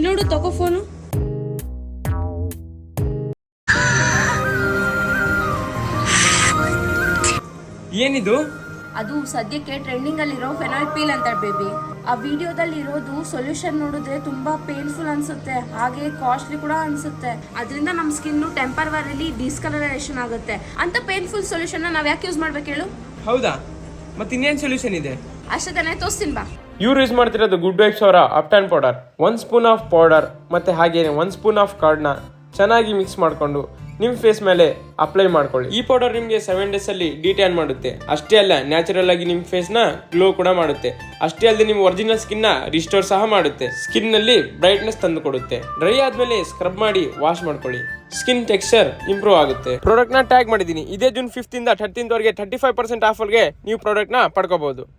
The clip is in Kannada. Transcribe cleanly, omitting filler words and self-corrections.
ನೋಡು ತಗೋ ಫೋನು. ಏನಿದು? ಅದು ಸದ್ಯಕ್ಕೆ ಟ್ರೆಂಡಿಂಗ್ ಅಲ್ಲಿರೋ ಫೆನಾಯ್ಲ್ ಪೀಲ್ ಅಂತ ಬೇಬಿ. ಆ ವಿಡಿಯೋದಲ್ಲಿ ಇರೋದು ಸೊಲ್ಯೂಷನ್ ನೋಡಿದ್ರೆ ತುಂಬಾ ಪೇನ್ಫುಲ್ ಅನ್ಸುತ್ತೆ, ಹಾಗೆ ಕಾಸ್ಟ್ಲಿ ಕೂಡ ಅನ್ಸುತ್ತೆ. ಅದರಿಂದ ನಮ್ಮ ಸ್ಕಿನ್ ಟೆಂಪರವರಿಲಿ ಡಿಸ್ಕಲರೇಷನ್ ಆಗುತ್ತೆ. ಅಂತ ಪೇನ್ಫುಲ್ ಸೊಲ್ಯೂಷನ್ ನಾವ್ ಯಾಕೆ ಯೂಸ್ ಮಾಡ್ಬೇಕು ಹೇಳು? ಹೌದಾ, ಮತ್ತೆ ಇನ್ನೇನು ಸೊಲ್ಯೂಷನ್ ಇದೆ? ಅಷ್ಟೇ ತಾನೇ, ತೋರಿಸ್ತೀನಿ ಬಾ. ಇವ್ರು ಯೂಸ್ ಮಾಡ್ತಿರೋದು ಗುಡ್ ವೈಬ್ಸ್ ಅವರ Upton powder. 1 spoon of powder ಮತ್ತೆ ಹಾಗೇನೆ 1 ಸ್ಪೂನ್ ಆಫ್ ಕಾರ್ಡ್ನ ಚೆನ್ನಾಗಿ ಮಿಕ್ಸ್ ಮಾಡಿಕೊಂಡು ನಿಮ್ಮ ಫೇಸ್ ಮೇಲೆ ಅಪ್ಲೈ ಮಾಡ್ಕೊಳ್ಳಿ. ಈ ಪೌಡರ್ ನಿಮಗೆ 7 days ಅಲ್ಲಿ ಡಿಟ್ಯಾನ್ ಮಾಡುತ್ತೆ. ಅಷ್ಟೇ ಅಲ್ಲ, ನ್ಯಾಚುರಲ್ ಆಗಿ ನಿಮ್ಮ ಫೇಸ್ ನ ಗ್ಲೋ ಕೂಡ ಮಾಡುತ್ತೆ. ಅಷ್ಟೇ ಅಲ್ಲದೆ ನಿಮ್ಮ ಒರಿಜಿನಲ್ ಸ್ಕಿನ್ ನ ರಿಸ್ಟೋರ್ ಸಹ ಮಾಡುತ್ತೆ. ಸ್ಕಿನ್ ನಲ್ಲಿ ಬ್ರೈಟ್ನೆಸ್ ತಂದು ಕೊಡುತ್ತೆ. ಡ್ರೈ ಆದ್ಮೇಲೆ ಸ್ಕ್ರಬ್ ಮಾಡಿ ವಾಶ್ ಮಾಡ್ಕೊಳ್ಳಿ. ಸ್ಕಿನ್ ಟೆಕ್ಸ್ಚರ್ ಇಂಪ್ರೂವ್ ಆಗುತ್ತೆ. ಪ್ರಾಡಕ್ಟ್ ನ ಟ್ಯಾಗ್ ಮಾಡಿದ್ದೀನಿ. ಇದೇ ಜೂನ್ 5th ಇಂದ 13th ವರೆಗೆ 35% ಆಫರ್ಗೆ ನೀವು ಪ್ರಾಡಕ್ಟ್ ನ ಪಡ್ಕೋಬಹುದು.